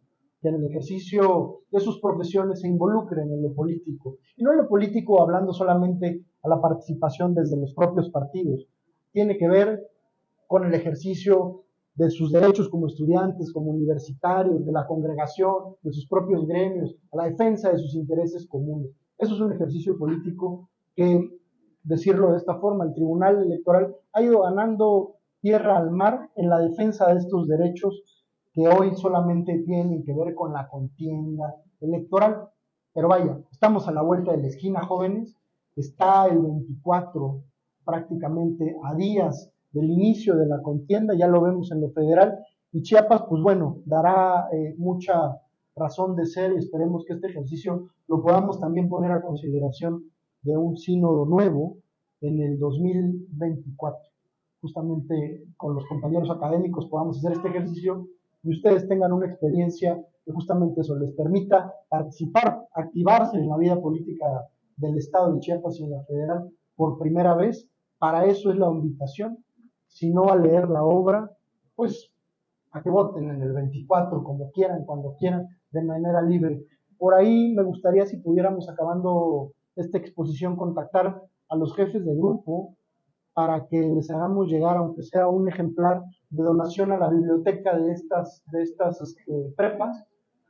D: que en el ejercicio de sus profesiones se involucren en lo político. Y no en lo político hablando solamente a la participación desde los propios partidos. Tiene que ver con el ejercicio de sus derechos como estudiantes, como universitarios, de la congregación, de sus propios gremios, a la defensa de sus intereses comunes. Eso es un ejercicio político que, decirlo de esta forma, el Tribunal Electoral ha ido ganando tierra al mar en la defensa de estos derechos que hoy solamente tienen que ver con la contienda electoral. Pero vaya, estamos a la vuelta de la esquina, jóvenes. Está el 24 prácticamente a días del inicio de la contienda, ya lo vemos en lo federal, y Chiapas, pues bueno, dará mucha razón de ser, y esperemos que este ejercicio lo podamos también poner a consideración de un sínodo nuevo en el 2024. Justamente con los compañeros académicos podamos hacer este ejercicio y ustedes tengan una experiencia que justamente eso les permita participar, activarse en la vida política del Estado de Chiapas y en la federal por primera vez. Para eso es la invitación, si no a leer la obra, pues a que voten en el 24, como quieran, cuando quieran, de manera libre. Por ahí me gustaría, si pudiéramos, acabando esta exposición, contactar a los jefes de grupo para que les hagamos llegar, aunque sea un ejemplar de donación a la biblioteca de estas prepas,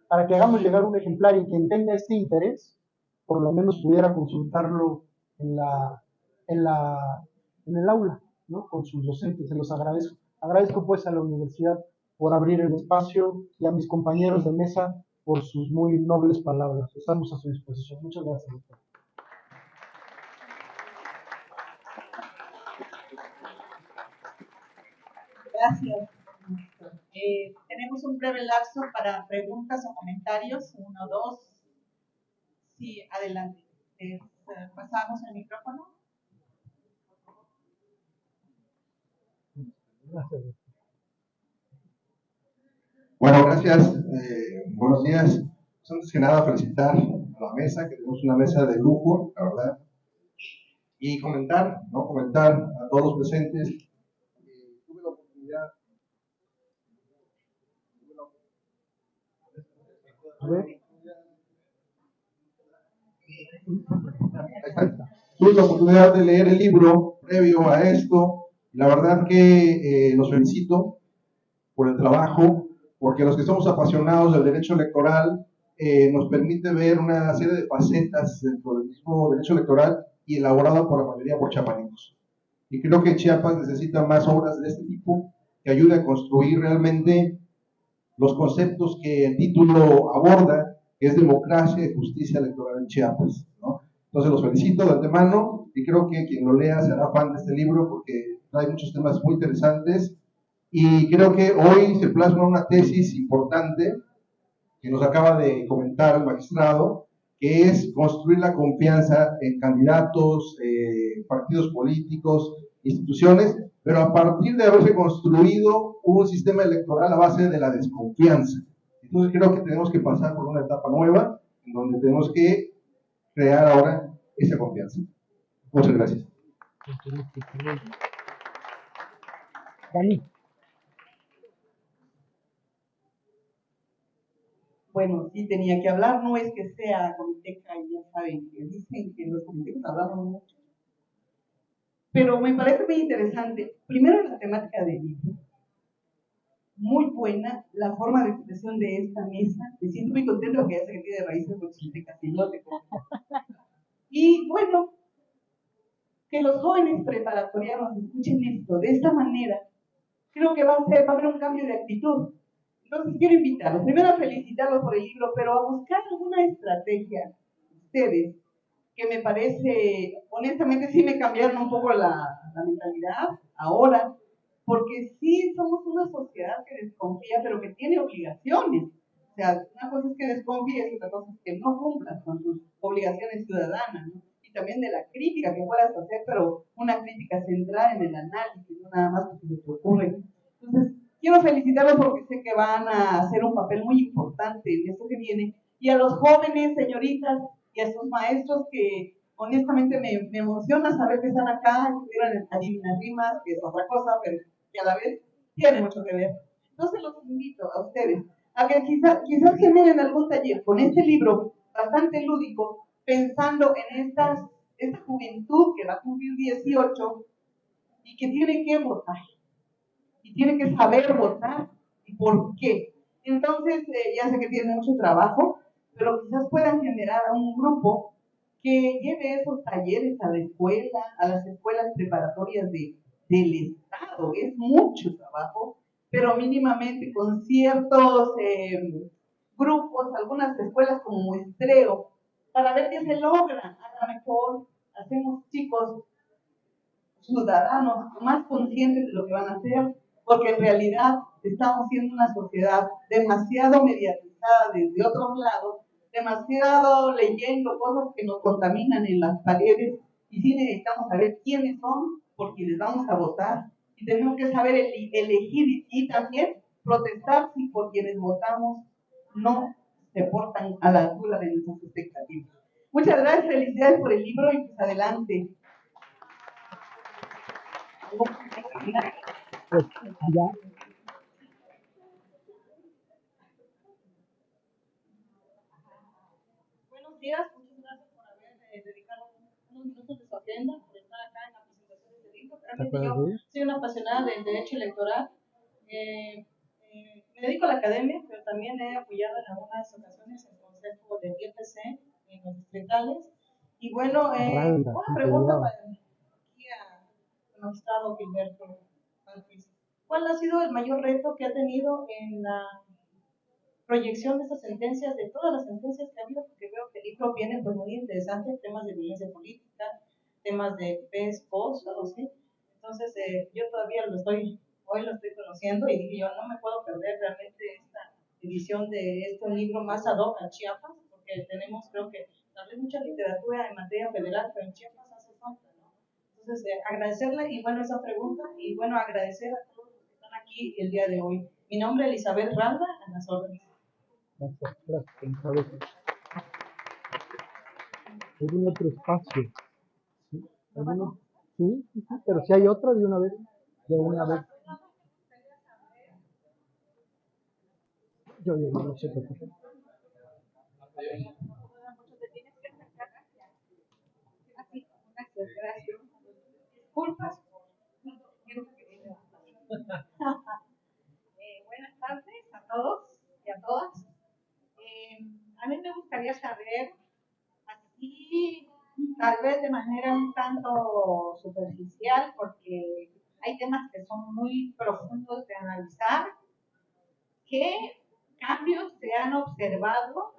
D: para que hagamos llegar un ejemplar y quien tenga este interés, por lo menos pudiera consultarlo en en el aula, ¿no? Con sus docentes. Se los agradezco. Agradezco pues a la universidad por abrir el espacio y a mis compañeros de mesa por sus muy nobles palabras. Estamos a su disposición. Muchas gracias, doctor.
B: Gracias. Tenemos un breve lapso para preguntas o comentarios. 1, 2. Sí, adelante. Pasamos el micrófono.
D: Gracias.
F: Bueno, gracias. Buenos días. Antes que nada, felicitar a la mesa, que tenemos una mesa de lujo, la verdad. Y comentar a todos los presentes. Tuve la oportunidad. Tuve la oportunidad de leer el libro previo a esto. La verdad que los felicito por el trabajo, porque los que somos apasionados del derecho electoral nos permite ver una serie de facetas dentro del mismo derecho electoral y elaborado por la mayoría por chiapanecos. Y creo que Chiapas necesita más obras de este tipo que ayude a construir realmente los conceptos que el título aborda, que es democracia y justicia electoral en Chiapas, ¿no? Entonces los felicito de antemano y creo que quien lo lea será fan de este libro porque trae muchos temas muy interesantes y creo que hoy se plasma una tesis importante que nos acaba de comentar el magistrado, que es construir la confianza en candidatos, partidos políticos, instituciones, pero a partir de haberse construido un sistema electoral a base de la desconfianza. Entonces creo que tenemos que pasar por una etapa nueva, en donde tenemos que crear ahora esa confianza. Muchas gracias.
D: Dani.
B: Bueno, sí tenía que hablar, no es que sea comiteca y ya saben que dicen que los comitecos hablamos mucho. Pero me parece muy interesante, primero la temática del libro, muy buena la forma de expresión de esta mesa, me siento muy contento que ya se de raíces con comiteca pilote. Y bueno, que los jóvenes preparatorianos escuchen esto de esta manera, creo que va a haber un cambio de actitud. Entonces quiero invitarlos, primero a felicitarlos por el libro, pero a buscar alguna estrategia, ustedes, que me parece, honestamente sí me cambiaron un poco la mentalidad ahora, porque sí somos una sociedad que desconfía, pero que tiene obligaciones. O sea, una cosa es que desconfíes y otra cosa es que no cumplas con tus obligaciones ciudadanas, ¿no? Y también de la crítica que puedas hacer, pero una crítica centrada en el análisis, no nada más porque se te ocurre. Entonces, quiero felicitarlos porque sé que van a hacer un papel muy importante en esto que viene. Y a los jóvenes, señoritas, y a sus maestros que honestamente me emociona saber que están acá, que estuvieron en Adivinar Rimas, que es otra cosa, pero que a la vez tiene mucho que ver. Entonces los invito a ustedes a que quizás generen algún taller con este libro bastante lúdico, pensando en esta juventud que va a cumplir 18 y que tiene que votar, y tiene que saber votar, y por qué. Entonces, ya sé que tiene mucho trabajo, pero quizás puedan generar un grupo que lleve esos talleres a la escuela, a las escuelas preparatorias del Estado. Es mucho trabajo, pero mínimamente con ciertos grupos, algunas escuelas como muestreo, para ver qué se logra. A lo mejor hacemos chicos ciudadanos más conscientes de lo que van a hacer, porque en realidad estamos siendo una sociedad demasiado mediatizada desde otros lados, demasiado leyendo cosas que nos contaminan en las paredes, y sí necesitamos saber quiénes son por quienes vamos a votar, y tenemos que saber elegir y también protestar si por quienes votamos no se portan a la altura de nuestras expectativas. Muchas gracias, felicidades por el libro y pues adelante.
D: Pues ya.
G: Buenos días, muchas gracias por haber dedicado unos minutos de su agenda, por estar acá en la presentación de este libro. Realmente yo soy una apasionada del derecho electoral. Me dedico a la academia, pero también he apoyado en algunas ocasiones el consejo del IEPC en los distritales. Y bueno, una pregunta para aquí al magistrado Gilberto Vázquez. ¿Cuál ha sido el mayor reto que ha tenido en la proyección de estas sentencias, de todas las sentencias que ha habido? Porque veo que el libro viene pues muy interesante, temas de violencia política, temas de PES, POS, algo así. Entonces, yo todavía hoy lo estoy conociendo y dije yo, no me puedo perder realmente esta edición de este libro más ad hoc a Chiapas, porque tenemos, creo que, tal vez mucha literatura en materia federal, pero en Chiapas hace falta, ¿no? Entonces, agradecerle, y bueno, esa pregunta, y bueno, agradecer a todos los que están aquí el día de hoy. Mi nombre es Elizabeth Ralda, a las órdenes.
D: Gracias. ¿Algún otro espacio? ¿Sí? ¿Alguno? Sí, pero si hay otro de una vez. Yo no sé por qué.
H: Gracias. Disculpas. Buenas tardes a todos y a todas. A mí me gustaría saber, así, tal vez de manera un tanto superficial, porque hay temas que son muy profundos de analizar, ¿qué cambios se han observado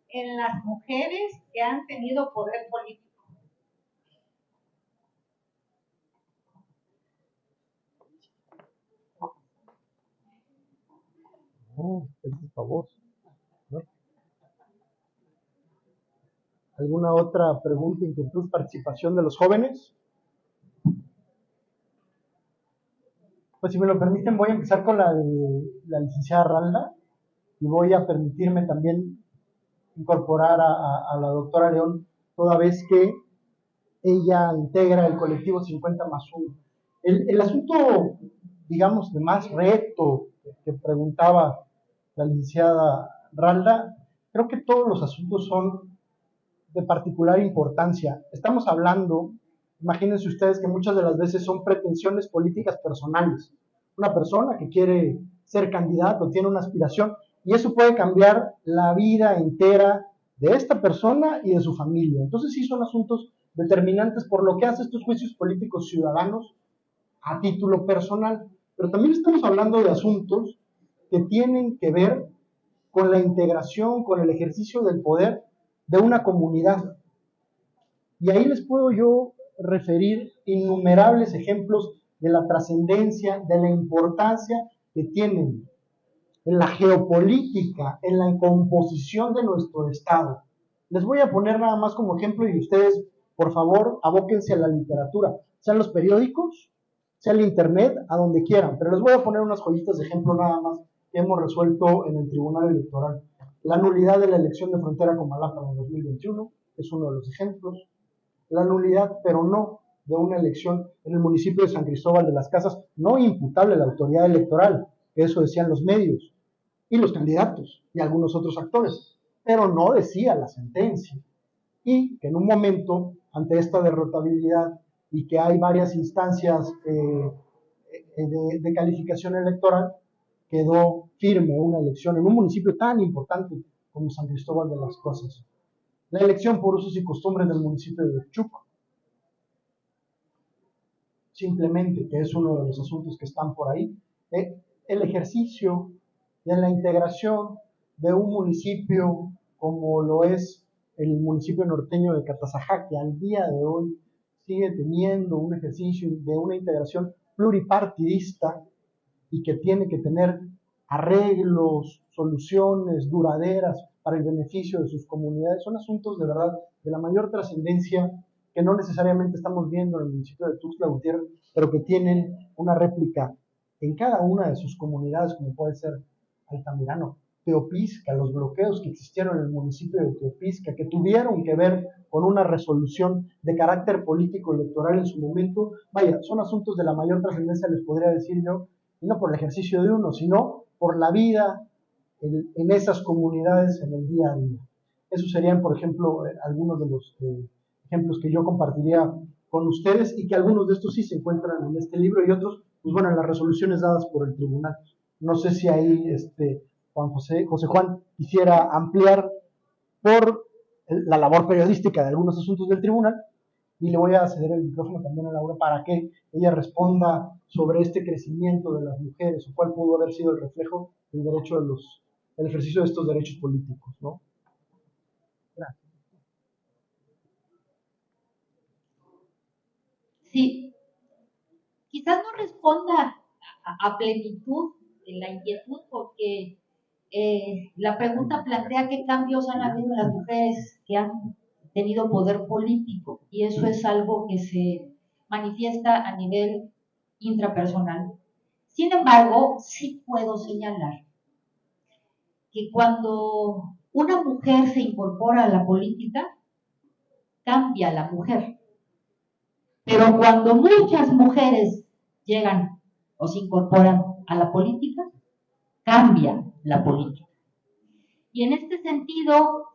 H: en las mujeres que han tenido poder político?
D: Es famoso, ¿no? ¿Alguna otra pregunta, inquietud, participación de los jóvenes? Pues si me lo permiten, voy a empezar con la de la licenciada Ralda y voy a permitirme también incorporar a la doctora León, toda vez que ella integra el colectivo 50+1. El asunto, digamos, de más reto que preguntaba la licenciada Ralda, creo que todos los asuntos son de particular importancia. Estamos hablando, imagínense ustedes que muchas de las veces son pretensiones políticas personales. Una persona que quiere ser candidato, tiene una aspiración, y eso puede cambiar la vida entera de esta persona y de su familia. Entonces sí son asuntos determinantes por lo que hace estos juicios políticos ciudadanos a título personal. Pero también estamos hablando de asuntos que tienen que ver con la integración, con el ejercicio del poder de una comunidad. Y ahí les puedo yo referir innumerables ejemplos de la trascendencia, de la importancia que tienen en la geopolítica, en la composición de nuestro Estado. Les voy a poner nada más como ejemplo y ustedes, por favor, abóquense a la literatura, sean los periódicos, sea el internet, a donde quieran, pero les voy a poner unas joyitas de ejemplo nada más que hemos resuelto en el Tribunal Electoral. La nulidad de la elección de frontera con Malapa en 2021 es uno de los ejemplos. La nulidad, pero no, de una elección en el municipio de San Cristóbal de las Casas, no imputable a la autoridad electoral, que eso decían los medios, y los candidatos, y algunos otros actores, pero no decía la sentencia. Y que en un momento, ante esta derrotabilidad, y que hay varias instancias de calificación electoral, quedó firme una elección en un municipio tan importante como San Cristóbal de las Casas. La elección por usos y costumbres del municipio de Chuco. Simplemente, que es uno de los asuntos que están por ahí, el ejercicio de la integración de un municipio como lo es el municipio norteño de Catazajá, que al día de hoy sigue teniendo un ejercicio de una integración pluripartidista y que tiene que tener arreglos, soluciones duraderas para el beneficio de sus comunidades, son asuntos de verdad de la mayor trascendencia que no necesariamente estamos viendo en el municipio de Tuxtla Gutiérrez, pero que tienen una réplica en cada una de sus comunidades, como puede ser Altamirano, Teopisca, los bloqueos que existieron en el municipio de Teopisca, que tuvieron que ver con una resolución de carácter político electoral en su momento. Vaya, son asuntos de la mayor trascendencia, les podría decir yo, y no por el ejercicio de uno, sino por la vida en esas comunidades en el día a día. Esos serían, por ejemplo, algunos de los ejemplos que yo compartiría con ustedes y que algunos de estos sí se encuentran en este libro y otros, pues bueno, en las resoluciones dadas por el tribunal. No sé si ahí José Juan quisiera ampliar por la labor periodística de algunos asuntos del tribunal, y le voy a ceder el micrófono también a Laura para que ella responda sobre este crecimiento de las mujeres o cuál pudo haber sido el reflejo del derecho del ejercicio de estos derechos políticos, ¿no? Gracias.
C: Sí, quizás no responda a plenitud de la inquietud porque la pregunta plantea qué cambios han habido en las mujeres que han tenido poder político y eso es algo que se manifiesta a nivel intrapersonal. Sin embargo, sí puedo señalar que cuando una mujer se incorpora a la política, cambia la mujer. Pero cuando muchas mujeres llegan o se incorporan a la política, cambia la política. Y en este sentido,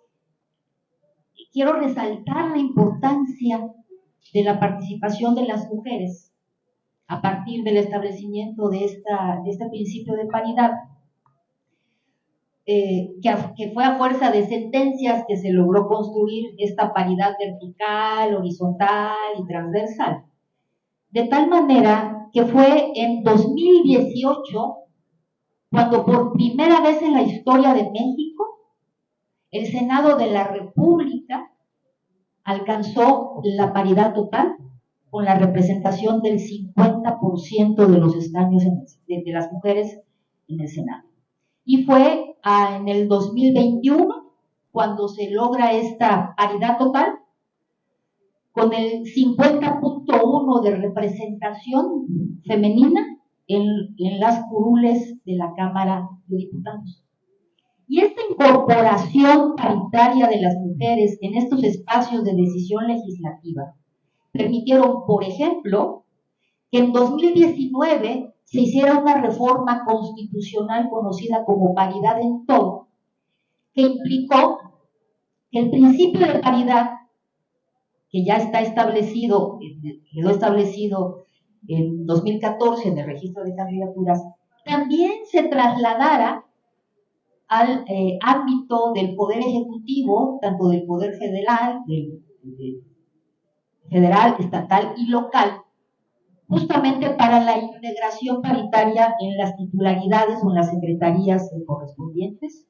C: quiero resaltar la importancia de la participación de las mujeres a partir del establecimiento de este principio de paridad, que fue a fuerza de sentencias que se logró construir esta paridad vertical, horizontal y transversal. De tal manera que fue en 2018 cuando por primera vez en la historia de México el Senado de la República alcanzó la paridad total con la representación del 50% de los escaños de las mujeres en el Senado. Y fue en el 2021 cuando se logra esta paridad total con el 50.1 de representación femenina en las curules de la Cámara de Diputados. Y esta incorporación paritaria de las mujeres en estos espacios de decisión legislativa permitieron, por ejemplo, que en 2019 se hiciera una reforma constitucional conocida como paridad en todo, que implicó que el principio de paridad, que ya está establecido, quedó establecido en 2014 en el registro de candidaturas, también se trasladara al ámbito del Poder Ejecutivo, tanto del Poder Federal, federal, estatal y local, justamente para la integración paritaria en las titularidades o en las secretarías correspondientes,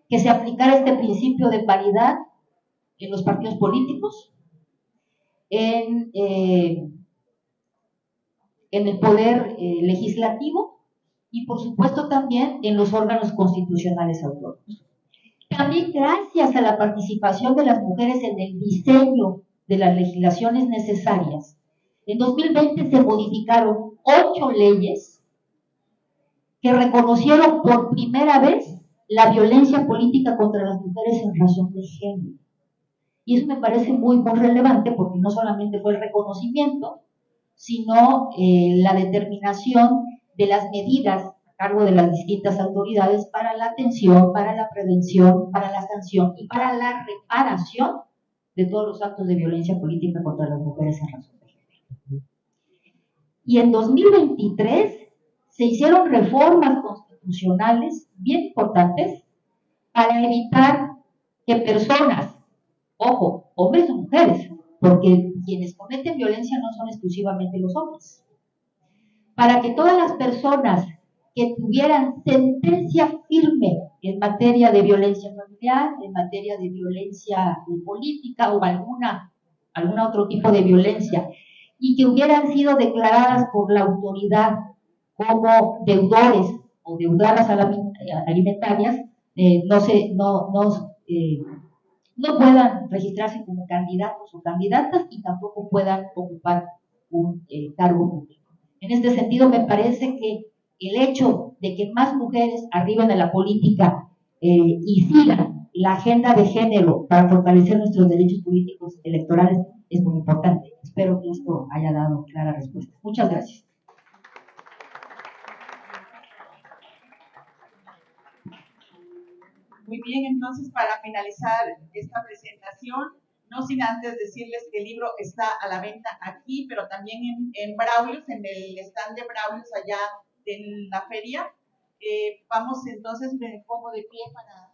C: que se aplicara este principio de paridad en los partidos políticos, en el poder legislativo y, por supuesto, también en los órganos constitucionales autónomos. También gracias a la participación de las mujeres en el diseño de las legislaciones necesarias, en 2020 se modificaron 8 leyes que reconocieron por primera vez la violencia política contra las mujeres en razón de género. Y eso me parece muy, muy relevante porque no solamente fue el reconocimiento, sino la determinación de las medidas a cargo de las distintas autoridades para la atención, para la prevención, para la sanción y para la reparación de todos los actos de violencia política contra las mujeres en razón de género. Y en 2023 se hicieron reformas constitucionales bien importantes para evitar que personas, ojo, hombres o mujeres, porque quienes cometen violencia no son exclusivamente los hombres, para que todas las personas que tuvieran sentencia firme en materia de violencia familiar, en materia de violencia política o algún otro tipo de violencia, y que hubieran sido declaradas por la autoridad como deudores o deudoras alimentarias, no puedan registrarse como candidatos o candidatas y tampoco puedan ocupar un cargo público. En este sentido, me parece que el hecho de que más mujeres arriben a la política y sigan la agenda de género para fortalecer nuestros derechos políticos electorales es muy importante. Espero que esto haya dado clara respuesta. Muchas gracias.
B: Muy bien, entonces para finalizar esta presentación, no sin antes decirles que el libro está a la venta aquí, pero también en Braulios, en el stand de Braulios allá en la feria. Vamos entonces, me pongo de pie para